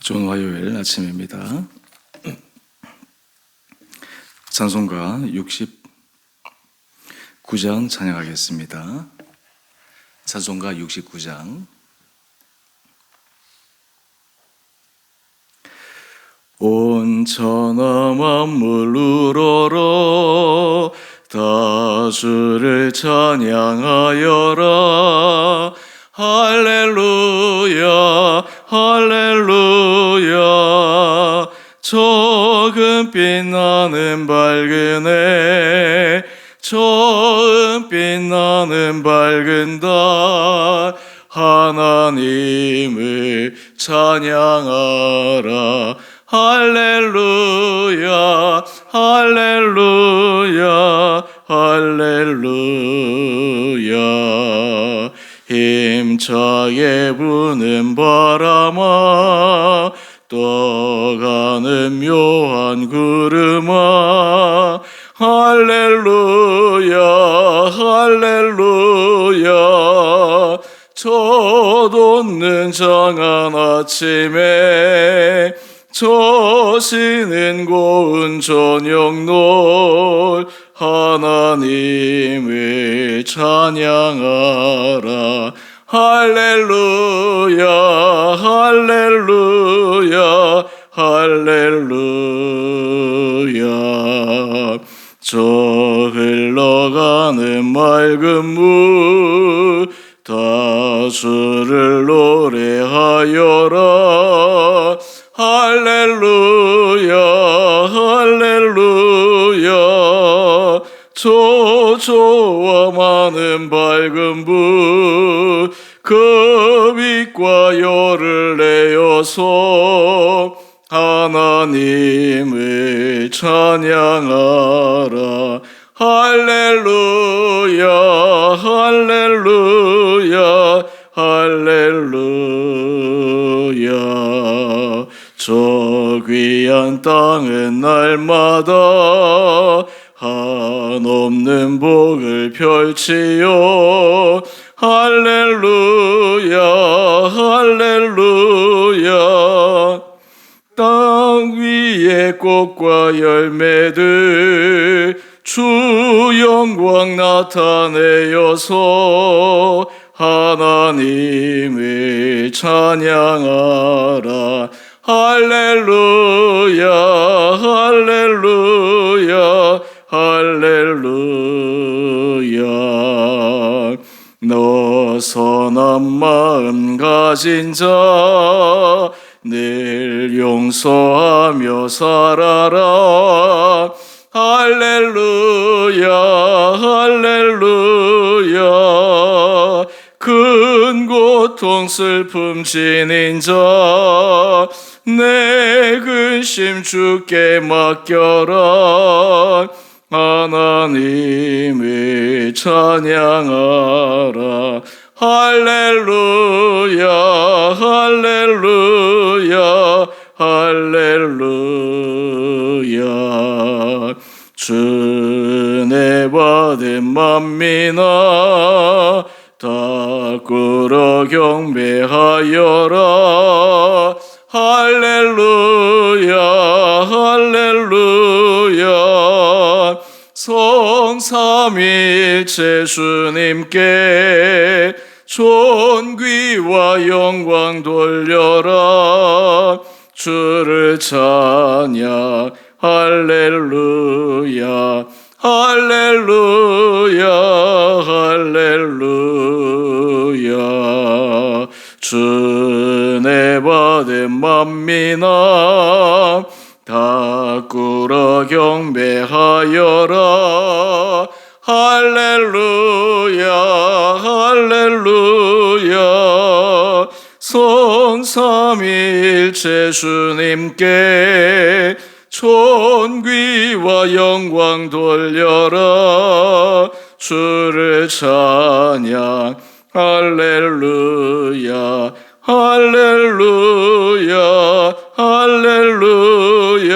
좋은 화요일 아침입니다. 찬송가 69장 찬양하겠습니다. 찬송가 69장. 온 천하 만물 우러러 다 주를 찬양하여라. 할렐루야 할렐루야. 저 빛나는 밝은 해, 저 빛나는 밝은 달, 하나님을 찬양하라. 할렐루야 할렐루야 할렐루야. 힘차게 부는 바람아, 떠가는 묘한 구름아, 할렐루야 할렐루야. 저 돋는 장한 아침에, 저 쉬는 고운 저녁놀, 하나님을 찬양하라. 할렐루야 할렐루야 할렐루야. 저 흘러가는 맑은 물, 다 주를 노래하여라. 할렐루야 할렐루야. 저 조와 많은 밝은 불, 그 빛과 열을 내어서 하나님을 찬양하라. 할렐루야 할렐루야 할렐루야. 저 귀한 땅은 날마다 한없는 복을 펼치요. 할렐루야 할렐루야. 땅 위에 꽃과 열매들, 주 영광 나타내어서 하나님을 찬양하라. 할렐루야 할렐루야 할렐루야. 너 선한 마음 가진 자, 늘 용서하며 살아라. 할렐루야 할렐루야. 큰 고통 슬픔 지닌 자, 내 근심 주께 맡겨라. 하나님을 찬양하라. 할렐루야 할렐루야 할렐루야. 주 은혜 받은 만민아, 다 꿇어 경배하여라. 할렐루야 할렐루야. 성삼위일체 주님께 존귀와 영광 돌려라. 주를 찬양. 할렐루야 할렐루야 할렐루야. 주 은혜 받은 만민아, 다 꿇어 경배하여라. 할렐루야 할렐루야. 성삼위일체 주님께 존귀와 영광 돌려라. 주를 찬양. 할렐루야 할렐루야 할렐루야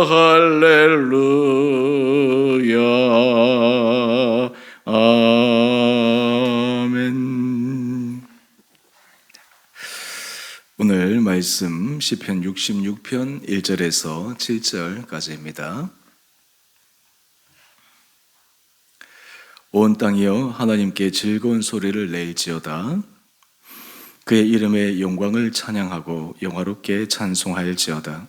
할렐루야. 아멘. 오늘 말씀 시편 66편 1절에서 7절까지입니다. 온 땅이여 하나님께 즐거운 소리를 낼지어다. 그의 이름의 영광을 찬양하고 영화롭게 찬송할지어다.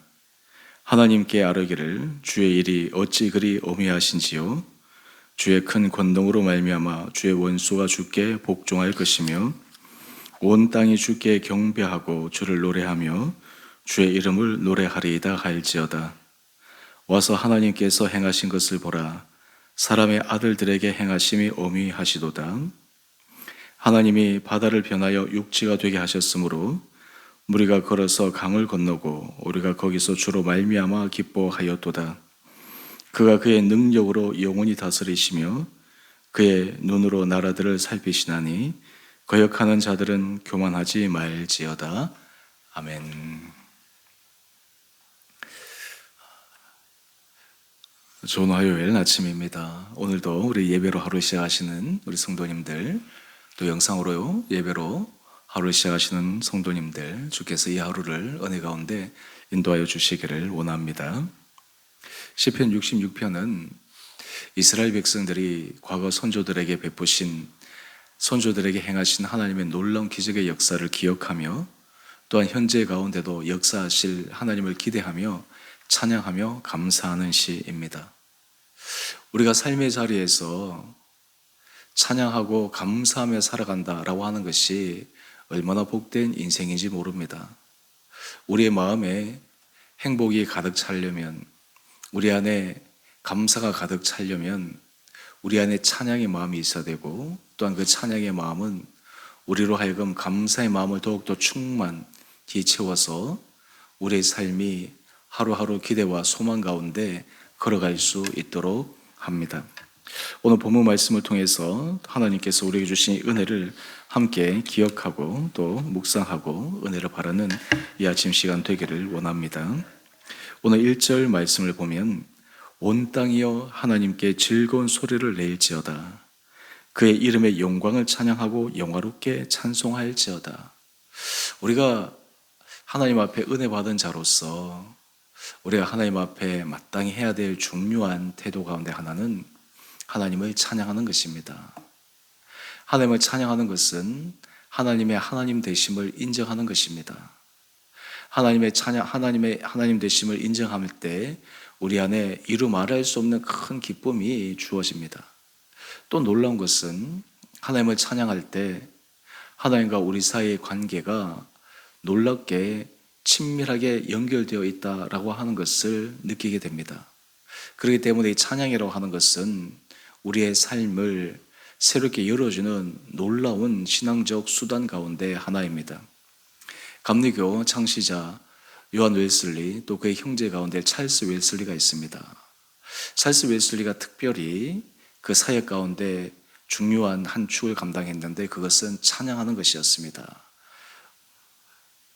하나님께 아뢰기를 주의 일이 어찌 그리 오미하신지요. 주의 큰 권능으로 말미암아 주의 원수가 주께 복종할 것이며 온 땅이 주께 경배하고 주를 노래하며 주의 이름을 노래하리이다 할지어다. 와서 하나님께서 행하신 것을 보라. 사람의 아들들에게 행하심이 오미하시도다. 하나님이 바다를 변하여 육지가 되게 하셨으므로 무리가 걸어서 강을 건너고 우리가 거기서 주로 말미암아 기뻐하였도다. 그가 그의 능력으로 영원히 다스리시며 그의 눈으로 나라들을 살피시나니 거역하는 자들은 교만하지 말지어다. 아멘. 좋은 화요일 아침입니다. 오늘도 우리 예배로 하루 시작하시는 우리 성도님들, 또 영상으로 예배로 하루 시작하시는 성도님들, 주께서 이 하루를 은혜 가운데 인도하여 주시기를 원합니다. 시편 66편은 이스라엘 백성들이 과거 선조들에게 베푸신, 선조들에게 행하신 하나님의 놀라운 기적의 역사를 기억하며 또한 현재 가운데도 역사하실 하나님을 기대하며 찬양하며 감사하는 시입니다. 우리가 삶의 자리에서 찬양하고 감사하며 살아간다라고 하는 것이 얼마나 복된 인생인지 모릅니다. 우리의 마음에 행복이 가득 차려면, 우리 안에 감사가 가득 차려면 우리 안에 찬양의 마음이 있어야 되고, 또한 그 찬양의 마음은 우리로 하여금 감사의 마음을 더욱더 충만히 채워서 우리의 삶이 하루하루 기대와 소망 가운데 걸어갈 수 있도록 합니다. 오늘 본문 말씀을 통해서 하나님께서 우리에게 주신 은혜를 함께 기억하고 또 묵상하고 은혜를 바라는 이 아침 시간 되기를 원합니다. 오늘 1절 말씀을 보면 온 땅이여 하나님께 즐거운 소리를 낼지어다. 그의 이름의 영광을 찬양하고 영화롭게 찬송할지어다. 우리가 하나님 앞에 은혜 받은 자로서 우리가 하나님 앞에 마땅히 해야 될 중요한 태도 가운데 하나는 하나님을 찬양하는 것입니다. 하나님을 찬양하는 것은 하나님의 하나님 되심을 인정하는 것입니다. 하나님의 하나님 되심을 인정할 때 우리 안에 이루 말할 수 없는 큰 기쁨이 주어집니다. 또 놀라운 것은 하나님을 찬양할 때 하나님과 우리 사이의 관계가 놀랍게 친밀하게 연결되어 있다라고 하는 것을 느끼게 됩니다. 그렇기 때문에 이 찬양이라고 하는 것은 우리의 삶을 새롭게 열어주는 놀라운 신앙적 수단 가운데 하나입니다. 감리교 창시자 요한 웨슬리, 또 그의 형제 가운데 찰스 웨슬리가 있습니다. 찰스 웨슬리가 특별히 그 사역 가운데 중요한 한 축을 감당했는데 그것은 찬양하는 것이었습니다.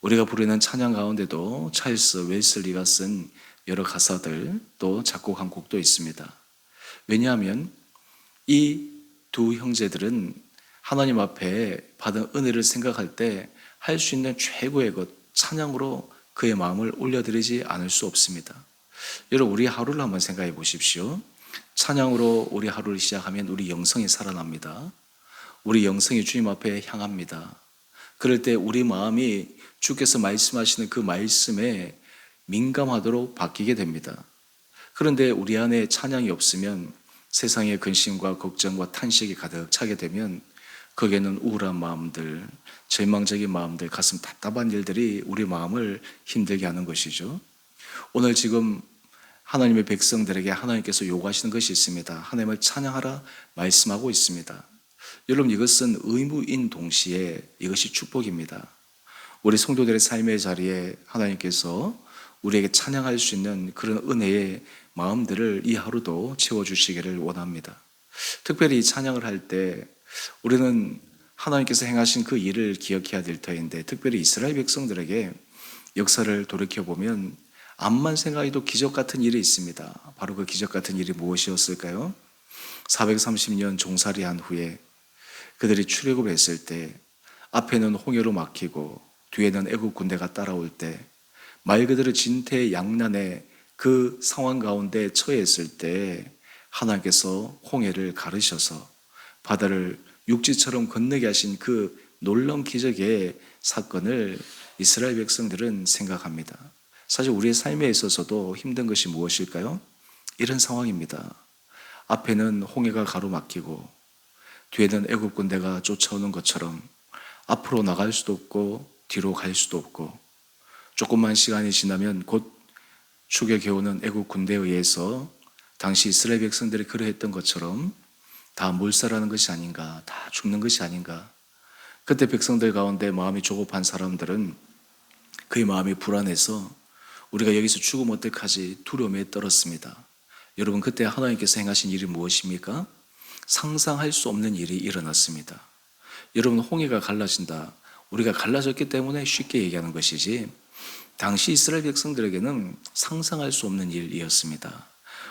우리가 부르는 찬양 가운데도 찰스 웨슬리가 쓴 여러 가사들, 또 작곡한 곡도 있습니다. 왜냐하면 이 두 형제들은 하나님 앞에 받은 은혜를 생각할 때 할 수 있는 최고의 것, 찬양으로 그의 마음을 올려드리지 않을 수 없습니다. 여러분, 우리 하루를 한번 생각해 보십시오. 찬양으로 우리 하루를 시작하면 우리 영성이 살아납니다. 우리 영성이 주님 앞에 향합니다. 그럴 때 우리 마음이 주께서 말씀하시는 그 말씀에 민감하도록 바뀌게 됩니다. 그런데 우리 안에 찬양이 없으면 세상의 근심과 걱정과 탄식이 가득 차게 되면 거기에는 우울한 마음들, 절망적인 마음들, 가슴 답답한 일들이 우리 마음을 힘들게 하는 것이죠. 오늘 지금 하나님의 백성들에게 하나님께서 요구하시는 것이 있습니다. 하나님을 찬양하라 말씀하고 있습니다. 여러분, 이것은 의무인 동시에 이것이 축복입니다. 우리 성도들의 삶의 자리에 하나님께서 우리에게 찬양할 수 있는 그런 은혜의 마음들을 이 하루도 채워주시기를 원합니다. 특별히 이 찬양을 할 때 우리는 하나님께서 행하신 그 일을 기억해야 될 터인데, 특별히 이스라엘 백성들에게 역사를 돌이켜보면 암만 생각해도 기적 같은 일이 있습니다. 바로 그 기적 같은 일이 무엇이었을까요? 430년 종살이한 후에 그들이 출애굽을 했을 때 앞에는 홍해로 막히고 뒤에는 애국 군대가 따라올 때, 말 그대로 진퇴양난의 그 상황 가운데 처했을 때 하나님께서 홍해를 가르셔서 바다를 육지처럼 건너게 하신 그 놀라운 기적의 사건을 이스라엘 백성들은 생각합니다. 사실 우리의 삶에 있어서도 힘든 것이 무엇일까요? 이런 상황입니다. 앞에는 홍해가 가로막히고 뒤에는 애국 군대가 쫓아오는 것처럼 앞으로 나갈 수도 없고 뒤로 갈 수도 없고, 조금만 시간이 지나면 곧 추격해오는 애국 군대에 의해서 당시 이스라엘 백성들이 그러했던 것처럼 다 몰살하는 것이 아닌가, 다 죽는 것이 아닌가. 그때 백성들 가운데 마음이 조급한 사람들은 그의 마음이 불안해서 우리가 여기서 죽으면 어떡하지 두려움에 떨었습니다. 여러분, 그때 하나님께서 행하신 일이 무엇입니까? 상상할 수 없는 일이 일어났습니다. 여러분, 홍해가 갈라진다, 우리가 갈라졌기 때문에 쉽게 얘기하는 것이지 당시 이스라엘 백성들에게는 상상할 수 없는 일이었습니다.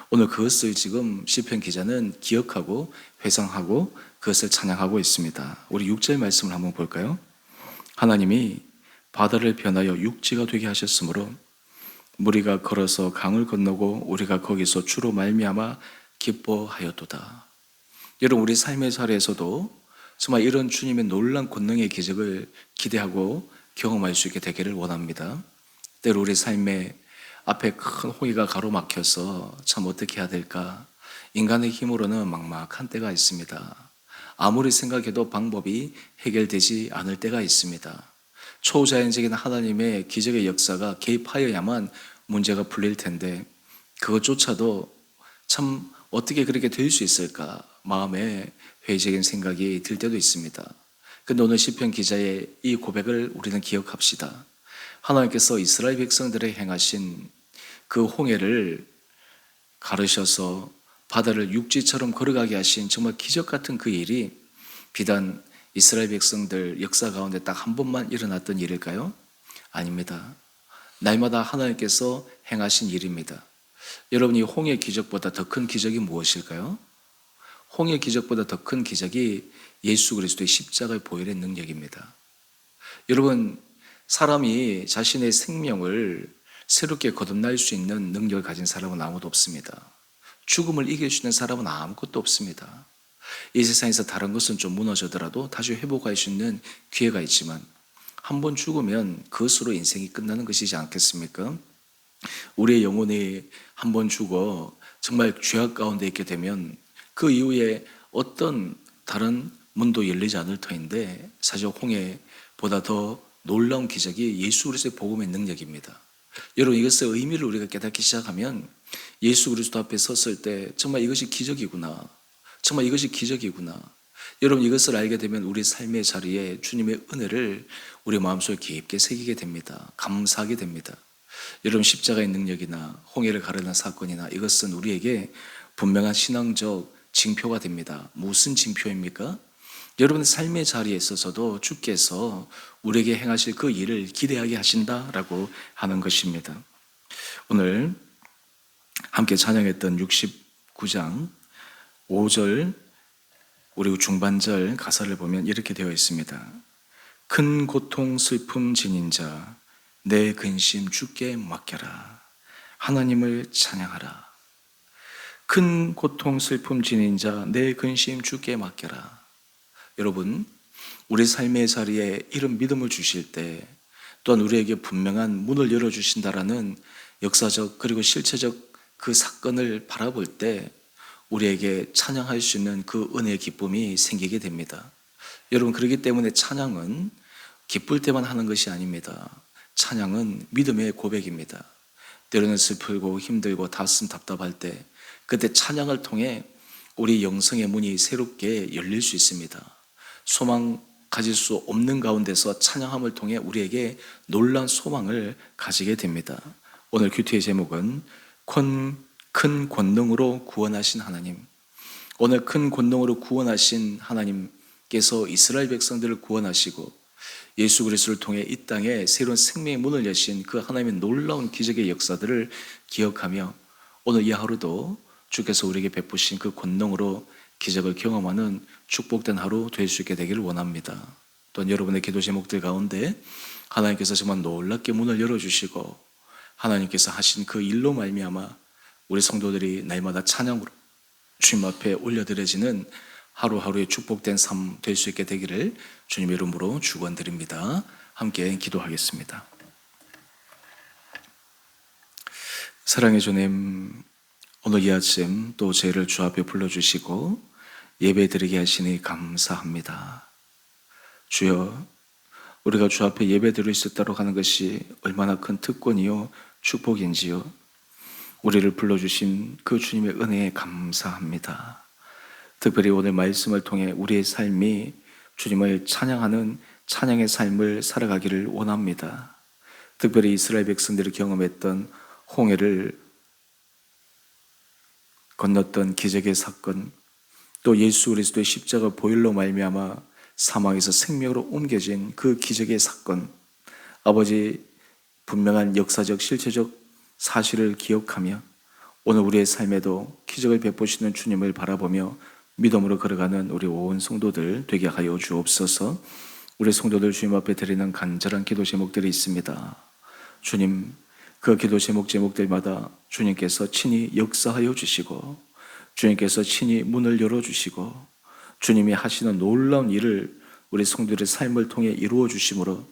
오늘 그것을 지금 시편 기자는 기억하고 회상하고 그것을 찬양하고 있습니다. 우리 6절 말씀을 한번 볼까요? 하나님이 바다를 변하여 육지가 되게 하셨으므로 무리가 걸어서 강을 건너고 우리가 거기서 주로 말미암아 기뻐하였도다. 여러분, 우리 삶의 자리에서도 정말 이런 주님의 놀라운 권능의 기적을 기대하고 경험할 수 있게 되기를 원합니다. 때로 우리 삶에 앞에 큰 홍해가 가로막혀서 참 어떻게 해야 될까? 인간의 힘으로는 막막한 때가 있습니다. 아무리 생각해도 방법이 해결되지 않을 때가 있습니다. 초자연적인 하나님의 기적의 역사가 개입하여야만 문제가 풀릴 텐데 그것조차도 참 어떻게 그렇게 될 수 있을까? 마음에 회의적인 생각이 들 때도 있습니다. 근데 오늘 시편 기자의 이 고백을 우리는 기억합시다. 하나님께서 이스라엘 백성들의 행하신 그 홍해를 가르셔서 바다를 육지처럼 걸어가게 하신 정말 기적 같은 그 일이 비단 이스라엘 백성들 역사 가운데 딱 한 번만 일어났던 일일까요? 아닙니다. 날마다 하나님께서 행하신 일입니다. 여러분, 이 홍해 기적보다 더 큰 기적이 무엇일까요? 홍해 기적보다 더 큰 기적이 예수 그리스도의 십자가의 보혈의 능력입니다. 여러분, 사람이 자신의 생명을 새롭게 거듭날 수 있는 능력을 가진 사람은 아무도 없습니다. 죽음을 이길 수 있는 사람은 아무것도 없습니다. 이 세상에서 다른 것은 좀 무너지더라도 다시 회복할 수 있는 기회가 있지만 한 번 죽으면 그것으로 인생이 끝나는 것이지 않겠습니까? 우리의 영혼이 한 번 죽어 정말 죄악 가운데 있게 되면 그 이후에 어떤 다른 문도 열리지 않을 터인데 사실 홍해보다 더 놀라운 기적이 예수 그리스도의 복음의 능력입니다. 여러분, 이것의 의미를 우리가 깨닫기 시작하면 예수 그리스도 앞에 섰을 때 정말 이것이 기적이구나, 정말 이것이 기적이구나. 여러분, 이것을 알게 되면 우리 삶의 자리에 주님의 은혜를 우리 마음속에 깊게 새기게 됩니다. 감사하게 됩니다. 여러분, 십자가의 능력이나 홍해를 가르는 사건이나 이것은 우리에게 분명한 신앙적 징표가 됩니다. 무슨 징표입니까? 여러분의 삶의 자리에 있어서도 주께서 우리에게 행하실 그 일을 기대하게 하신다라고 하는 것입니다. 오늘 함께 찬양했던 69장 5절 우리 중반절 가사를 보면 이렇게 되어 있습니다. 큰 고통 슬픔 지닌 자 내 근심 주께 맡겨라. 하나님을 찬양하라. 큰 고통 슬픔 지닌 자 내 근심 주께 맡겨라. 여러분, 우리 삶의 자리에 이런 믿음을 주실 때 또한 우리에게 분명한 문을 열어주신다라는 역사적 그리고 실체적 그 사건을 바라볼 때 우리에게 찬양할 수 있는 그 은혜의 기쁨이 생기게 됩니다. 여러분, 그렇기 때문에 찬양은 기쁠 때만 하는 것이 아닙니다. 찬양은 믿음의 고백입니다. 때로는 슬프고 힘들고 가슴 답답할 때 그때 찬양을 통해 우리 영성의 문이 새롭게 열릴 수 있습니다. 소망 가질 수 없는 가운데서 찬양함을 통해 우리에게 놀라운 소망을 가지게 됩니다. 오늘 큐티의 제목은 큰 권능으로 구원하신 하나님. 오늘 큰 권능으로 구원하신 하나님께서 이스라엘 백성들을 구원하시고 예수 그리스도를 통해 이 땅에 새로운 생명의 문을 여신 그 하나님의 놀라운 기적의 역사들을 기억하며 오늘 이 하루도 주께서 우리에게 베푸신 그 권능으로 기적을 경험하는 축복된 하루 될 수 있게 되기를 원합니다. 또한 여러분의 기도 제목들 가운데 하나님께서 정말 놀랍게 문을 열어주시고 하나님께서 하신 그 일로 말미암아 우리 성도들이 날마다 찬양으로 주님 앞에 올려드려지는 하루하루의 축복된 삶 될 수 있게 되기를 주님의 이름으로 축원드립니다. 함께 기도하겠습니다. 사랑의 주님, 오늘 이 아침 또 저희를 주 앞에 불러주시고 예배드리게 하시니 감사합니다. 주여, 우리가 주 앞에 예배드릴 수 있도록 하는 것이 얼마나 큰 특권이요 축복인지요. 우리를 불러주신 그 주님의 은혜에 감사합니다. 특별히 오늘 말씀을 통해 우리의 삶이 주님을 찬양하는 찬양의 삶을 살아가기를 원합니다. 특별히 이스라엘 백성들이 경험했던 홍해를 건넜던 기적의 사건, 또 예수 그리스도의 십자가 보혈로 말미암아 사망에서 생명으로 옮겨진 그 기적의 사건, 아버지 분명한 역사적 실체적 사실을 기억하며 오늘 우리의 삶에도 기적을 베푸시는 주님을 바라보며 믿음으로 걸어가는 우리 온 성도들 되게 하여 주옵소서. 우리 성도들 주님 앞에 드리는 간절한 기도 제목들이 있습니다. 주님, 그 기도 제목들마다 주님께서 친히 역사하여 주시고 주님께서 친히 문을 열어주시고 주님이 하시는 놀라운 일을 우리 성도들의 삶을 통해 이루어 주심으로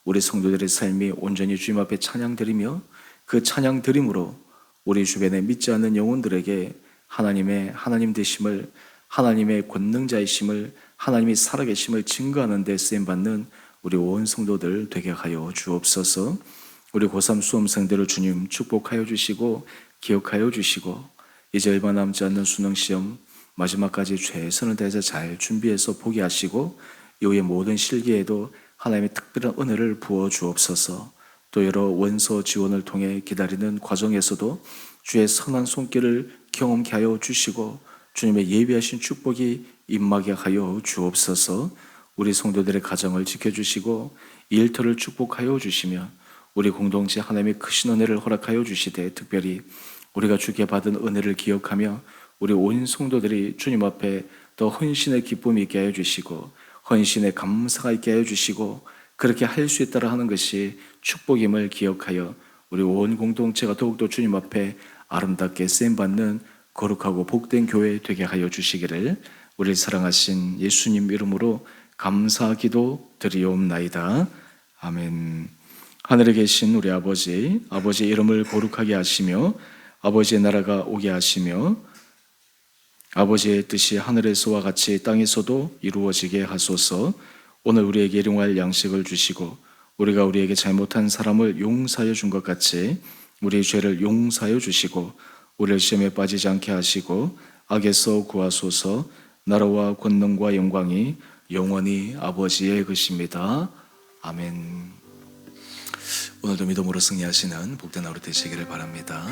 우리 성도들의 삶이 온전히 주님 앞에 찬양드리며 그 찬양드림으로 우리 주변에 믿지 않는 영혼들에게 하나님의 하나님 되심을, 하나님의 권능자이심을, 하나님이 살아계심을 증거하는 데 쓰임받는 우리 온 성도들 되게 하여 주옵소서. 우리 고3 수험생들을 주님 축복하여 주시고 기억하여 주시고 이제 얼마 남지 않는 수능시험 마지막까지 최선을 다해서 잘 준비해서 보게 하시고 이후의 모든 실기에도 하나님의 특별한 은혜를 부어 주옵소서. 또 여러 원서 지원을 통해 기다리는 과정에서도 주의 선한 손길을 경험케 하여 주시고 주님의 예비하신 축복이 임하게 하여 주옵소서. 우리 성도들의 가정을 지켜주시고 일터를 축복하여 주시며 우리 공동체 하나님의 크신 은혜를 허락하여 주시되 특별히 우리가 주께 받은 은혜를 기억하며 우리 온 성도들이 주님 앞에 더 헌신의 기쁨이 있게 하여 주시고 헌신의 감사가 있게 하여 주시고 그렇게 할 수 있다라 하는 것이 축복임을 기억하여 우리 온 공동체가 더욱더 주님 앞에 아름답게 쓰임받는 거룩하고 복된 교회 되게 하여 주시기를 우리를 사랑하신 예수님 이름으로 감사기도 드리옵나이다. 아멘. 하늘에 계신 우리 아버지, 아버지의 이름을 거룩하게 하시며 아버지의 나라가 오게 하시며 아버지의 뜻이 하늘에서와 같이 땅에서도 이루어지게 하소서. 오늘 우리에게 일용할 양식을 주시고 우리가 우리에게 잘못한 사람을 용서하여 준 것 같이 우리의 죄를 용서하여 주시고 우리를 시험에 빠지지 않게 하시고 악에서 구하소서. 나라와 권능과 영광이 영원히 아버지의 것입니다. 아멘. 오늘도 믿음으로 승리하시는 복된 하루 되시기를 바랍니다.